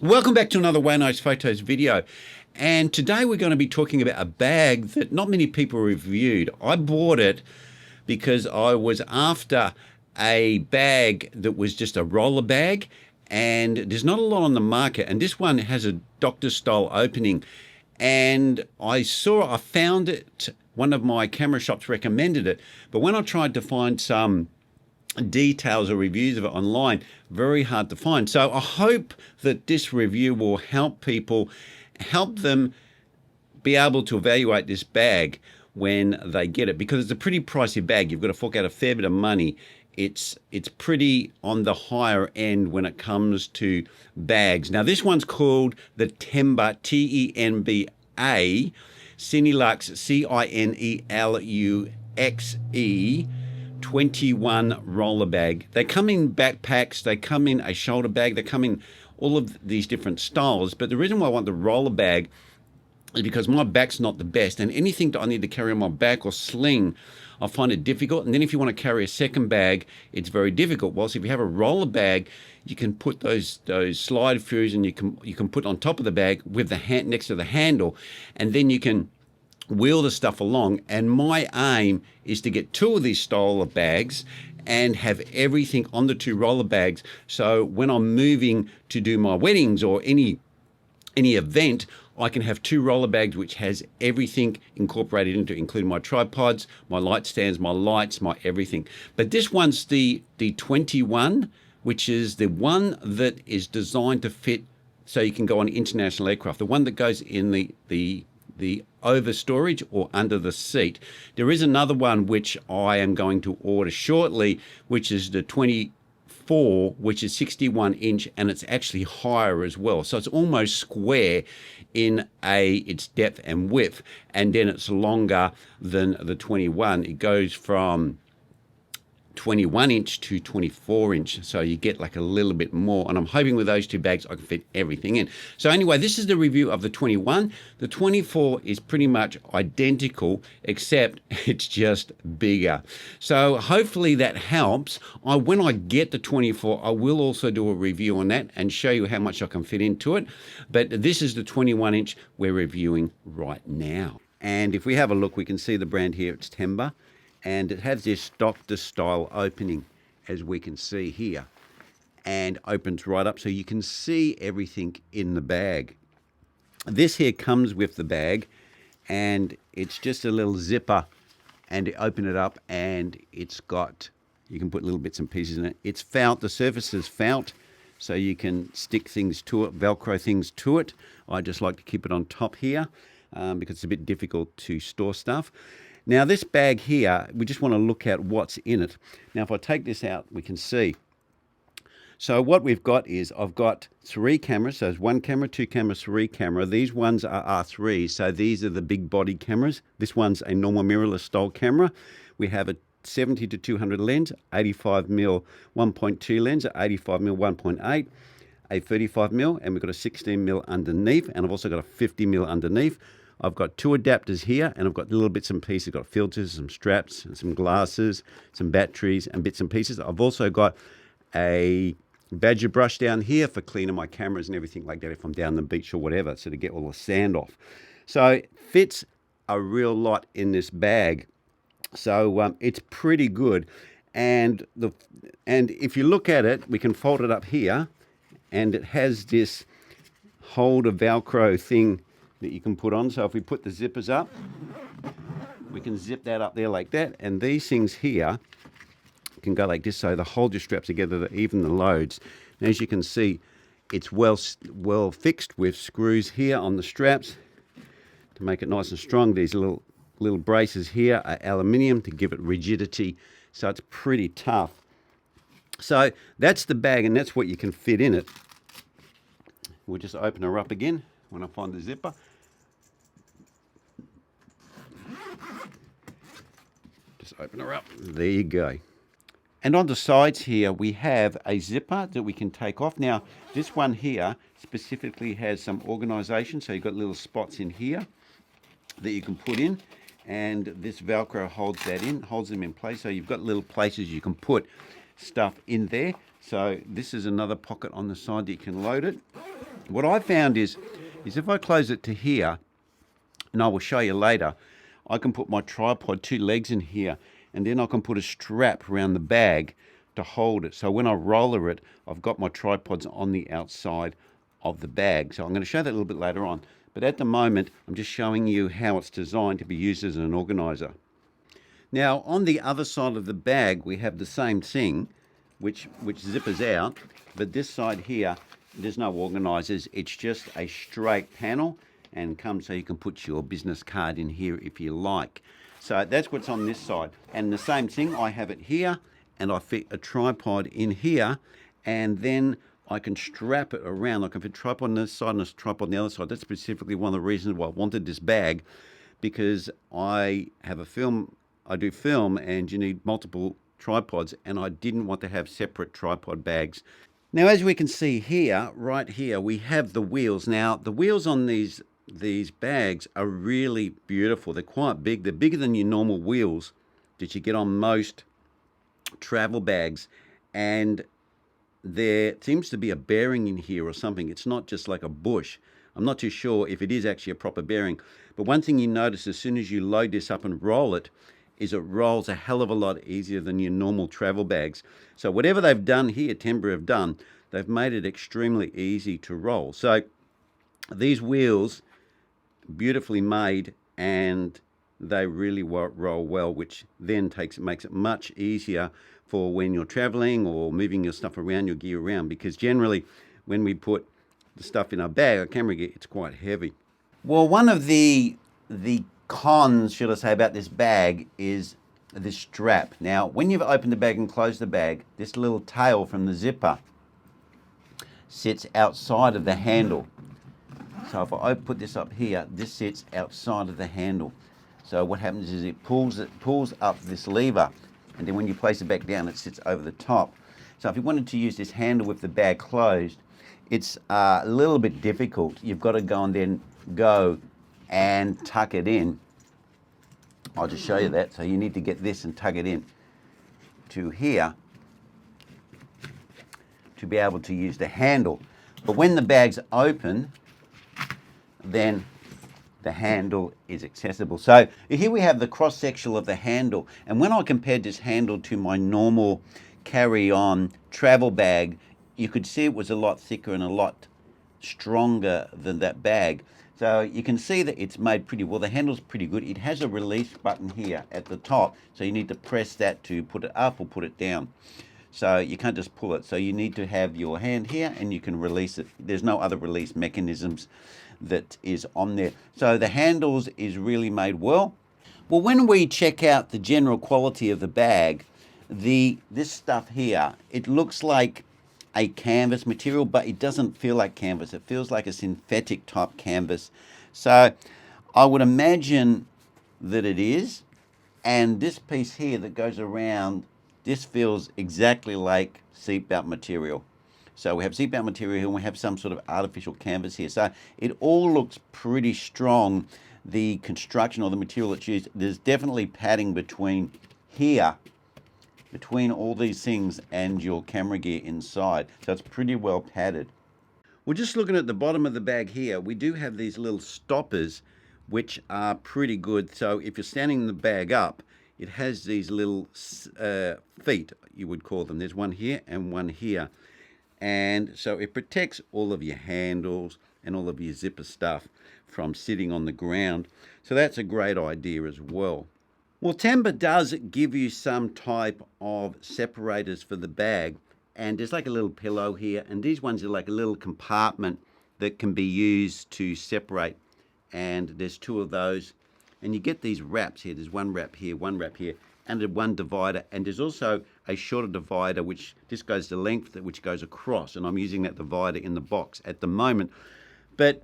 Welcome back to another Waynos Fotos video. And today we're going to be talking about a bag that not many people reviewed. I bought it because I was after a bag that was just a roller bag, and there's not a lot on the market, and this one has a doctor style opening. And I found it, one of my camera shops recommended it, but when I tried to find some details or reviews of it online, very hard to find. So I hope that this review will help them be able to evaluate this bag when they get it, because it's a pretty pricey bag. You've got to fork out a fair bit of money. It's pretty on the higher end when it comes to bags. Now this one's called the Tenba, Tenba, cineluxe, cineluxe 21 roller bag. They come in backpacks, they come in a shoulder bag, they come in all of these different styles. But the reason why I want the roller bag is because my back's not the best, and anything that I need to carry on my back or sling, I find it difficult. And then if you want to carry a second bag, it's very difficult. Whilst if you have a roller bag, you can put those slide throughs, and you can put on top of the bag with the hand next to the handle, and then you can wheel the stuff along. And my aim is to get two of these style of bags and have everything on the two roller bags, so when I'm moving to do my weddings or any event, I can have two roller bags which has everything incorporated into it, including my tripods, my light stands, my lights, my everything. But this one's the 21, which is the one that is designed to fit so you can go on international aircraft, the one that goes in the over storage or under the seat. There is another one which I am going to order shortly, which is the 24, which is 61 inch, and it's actually higher as well. So it's almost square in its depth and width, and then it's longer than the 21. It goes from 21 inch to 24 inch, so you get like a little bit more, and I'm hoping with those two bags I can fit everything in. So anyway, this is the review of the 21. The 24 is pretty much identical, except it's just bigger. So hopefully that helps. When I get the 24, I will also do a review on that and show you how much I can fit into it. But this is the 21 inch we're reviewing right now. And if we have a look, we can see the brand here, it's Tenba. And it has this doctor style opening, as we can see here, and opens right up so you can see everything in the bag. This here comes with the bag, and it's just a little zipper, and you open it up and it's got, you can put little bits and pieces in it. It's felt, the surface is felt, so you can stick things to it, Velcro things to it. I just like to keep it on top here because it's a bit difficult to store stuff. Now this bag here, we just want to look at what's in it. Now if I take this out, we can see. So what we've got is, I've got 3 cameras. So there's 1 camera, 2 cameras, 3 camera. These ones are R3, so these are the big body cameras. This one's a normal mirrorless style camera. We have a 70 to 200 lens, 85mm 1.2 lens, 85mm 1.8, a 35mm, and we've got a 16mm underneath, and I've also got a 50mm underneath. I've got 2 adapters here, and I've got little bits and pieces. I've got filters, some straps, and some glasses, some batteries, and bits and pieces. I've also got a badger brush down here for cleaning my cameras and everything like that if I'm down the beach or whatever, so to get all the sand off. So it fits a real lot in this bag. So it's pretty good. And if you look at it, we can fold it up here, and it has this holder Velcro thing that you can put on. So if we put the zippers up, we can zip that up there like that, and these things here can go like this, so they hold your straps together to even the loads. And as you can see, it's well fixed with screws here on the straps to make it nice and strong. These little braces here are aluminium to give it rigidity, so it's pretty tough. So that's the bag, and that's what you can fit in it. We'll just open her up again when I find the zipper. Just open her up. There you go. And on the sides here, we have a zipper that we can take off. Now, this one here specifically has some organization, so you've got little spots in here that you can put in, and this Velcro holds that in, holds them in place, so you've got little places you can put stuff in there. So this is another pocket on the side that you can load it. What I found is if I close it to here, and I will show you later, I can put my tripod, 2 legs in here, and then I can put a strap around the bag to hold it. So when I roller it, I've got my tripods on the outside of the bag. So I'm going to show that a little bit later on. But at the moment, I'm just showing you how it's designed to be used as an organizer. Now, on the other side of the bag, we have the same thing, which zippers out. But this side here, there's no organizers. It's just a straight panel and comes so you can put your business card in here if you like. So that's what's on this side. And the same thing, I have it here, and I fit a tripod in here, and then I can strap it around. I can fit a tripod on this side and a tripod on the other side. That's specifically one of the reasons why I wanted this bag, because I have I do film, and you need multiple tripods, and I didn't want to have separate tripod bags. Now, as we can see here, right here, we have the wheels. Now, the wheels on these bags are really beautiful. They're quite big. They're bigger than your normal wheels that you get on most travel bags, and there seems to be a bearing in here or something. It's not just like a bush. I'm not too sure if it is actually a proper bearing, but one thing you notice as soon as you load this up and roll it is it rolls a hell of a lot easier than your normal travel bags. So whatever they've done here, Tenba have done, they've made it extremely easy to roll. So these wheels, beautifully made, and they really roll well, which then makes it much easier for when you're traveling or moving your stuff around, your gear around, because generally when we put the stuff in our bag, our camera gear, it's quite heavy. Well, one of the cons, should I say, about this bag is this strap. Now, when you've opened the bag and closed the bag, this little tail from the zipper sits outside of the handle. So if I put this up here, this sits outside of the handle. So what happens is it pulls up this lever, and then when you place it back down, it sits over the top. So if you wanted to use this handle with the bag closed, it's a little bit difficult. You've got to go and then go and tuck it in. I'll just show you that. So you need to get this and tuck it in to here to be able to use the handle. But when the bag's open, then the handle is accessible. So here we have the cross section of the handle, and when I compared this handle to my normal carry-on travel bag, you could see it was a lot thicker and a lot stronger than that bag. So you can see that it's made pretty well. The handle's pretty good. It has a release button here at the top, so you need to press that to put it up or put it down. So you can't just pull it. So you need to have your hand here and you can release it. There's no other release mechanisms that is on there. So the handles is really made well. Well, when we check out the general quality of the bag, this stuff here, it looks like a canvas material, but it doesn't feel like canvas. It feels like a synthetic type canvas. So I would imagine that it is. And this piece here that goes around, this feels exactly like seatbelt material. So we have seatbelt material here, and we have some sort of artificial canvas here. So it all looks pretty strong. The construction or the material that's used, there's definitely padding between here, between all these things and your camera gear inside. So it's pretty well padded. We're just looking at the bottom of the bag here. We do have these little stoppers, which are pretty good. So if you're standing the bag up, it has these little feet, you would call them. There's one here and one here. And so it protects all of your handles and all of your zipper stuff from sitting on the ground. So that's a great idea as well. Well, Tenba does give you some type of separators for the bag. And there's like a little pillow here. And these ones are like a little compartment that can be used to separate. And there's 2 of those. And you get these wraps here. There's one wrap here, and one divider. And there's also a shorter divider, which just goes the length, which goes across. And I'm using that divider in the box at the moment. But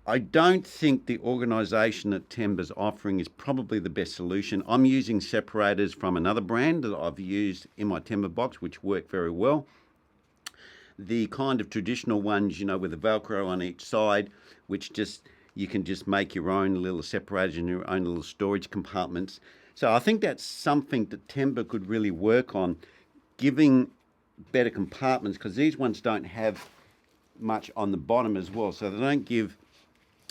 I don't think the organization that Tenba's offering is probably the best solution. I'm using separators from another brand that I've used in my Tenba box, which work very well. The kind of traditional ones, you know, with the Velcro on each side, which you can just make your own little separators and your own little storage compartments. So I think that's something that Tenba could really work on, giving better compartments, because these ones don't have much on the bottom as well, so they don't give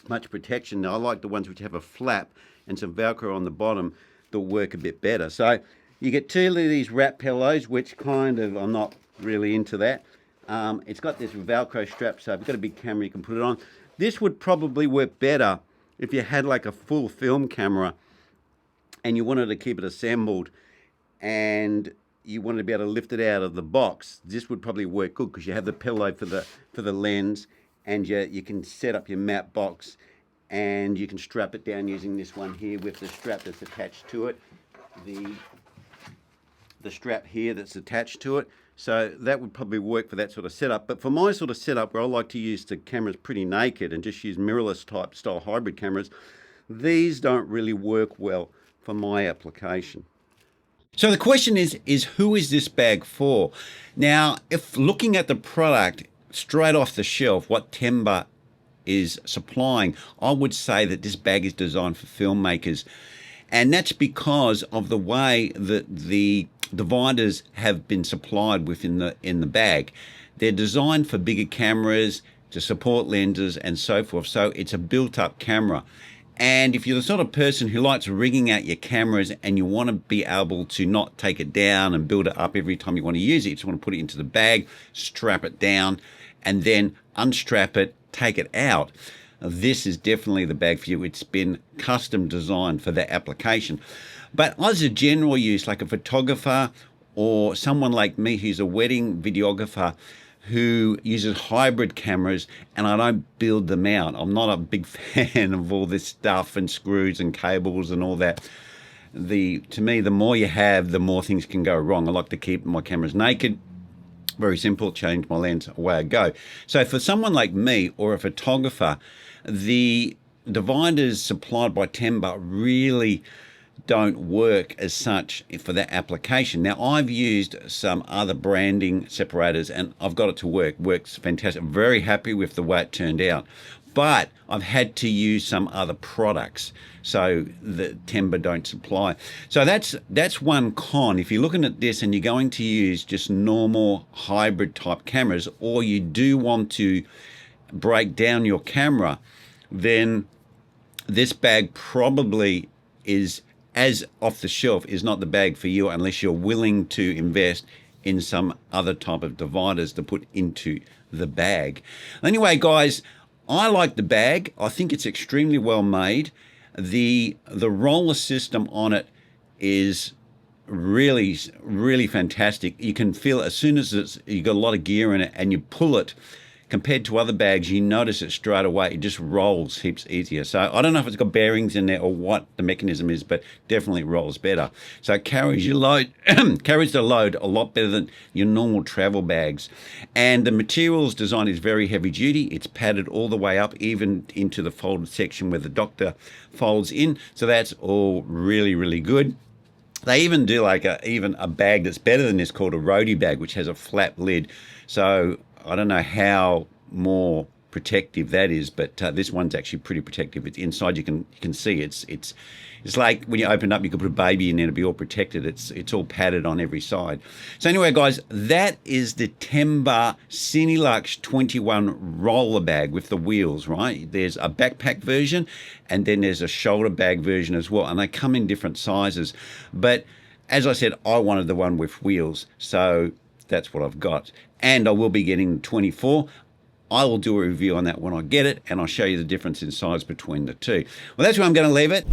much protection. I like the ones which have a flap and some Velcro on the bottom that work a bit better. So you get two of these wrap pillows, which kind of, I'm not really into that. It's got this Velcro strap, so if you've got a big camera, you can put it on. This would probably work better if you had like a full film camera and you wanted to keep it assembled and you wanted to be able to lift it out of the box. This would probably work good because you have the pillow for the lens, and you can set up your matte box, and you can strap it down using this one here with the strap that's attached to it. The strap here that's attached to it. So that would probably work for that sort of setup. But for my sort of setup, where I like to use the cameras pretty naked and just use mirrorless type style hybrid cameras, these don't really work well for my application. So the question is who is this bag for? Now, if looking at the product straight off the shelf, what Tenba is supplying, I would say that this bag is designed for filmmakers. And that's because of the way that the dividers have been supplied within in the bag. They're designed for bigger cameras, to support lenses and so forth. So it's a built-up camera. And if you're the sort of person who likes rigging out your cameras and you want to be able to not take it down and build it up every time you want to use it, you just want to put it into the bag, strap it down, and then unstrap it, take it out, this is definitely the bag for you. It's been custom designed for that application. But as a general use, like a photographer or someone like me who's a wedding videographer who uses hybrid cameras, and I don't build them out. I'm not a big fan of all this stuff and screws and cables and all that. To me, the more you have, the more things can go wrong. I like to keep my cameras naked. Very simple, change my lens, away I go. So for someone like me or a photographer, the dividers supplied by Tenba really don't work as such for that application. Now, I've used some other branding separators and I've got it to work. Works fantastic. I'm very happy with the way it turned out. But I've had to use some other products, so the Tenba don't supply. So that's one con. If you're looking at this and you're going to use just normal hybrid type cameras, or you do want to break down your camera, then this bag probably is, as off the shelf, is not the bag for you unless you're willing to invest in some other type of dividers to put into the bag. Anyway, guys, I like the bag. I think it's extremely well made. The roller system on it is really, really fantastic. You can feel as soon as you've got a lot of gear in it and you pull it, compared to other bags, you notice it straight away. It just rolls heaps easier. So I don't know if it's got bearings in there or what the mechanism is, but definitely rolls better. So it carries your load, carries the load a lot better than your normal travel bags. And the materials design is very heavy duty. It's padded all the way up, even into the folded section where the doctor folds in. So that's all really, really good. They even do like even a bag that's better than this called a roadie bag, which has a flat lid. So I don't know how more protective that is, but this one's actually pretty protective. It's inside. You can see it's like when you open it up, you could put a baby in there to be all protected. It's all padded on every side. So anyway, guys, that is the Tenba cineluxe 21 roller bag with the wheels. Right? There's a backpack version, and then there's a shoulder bag version as well, and they come in different sizes. But as I said, I wanted the one with wheels, so that's what I've got. And I will be getting the 24. I will do a review on that when I get it, and I'll show you the difference in size between the two. Well, that's where I'm going to leave it.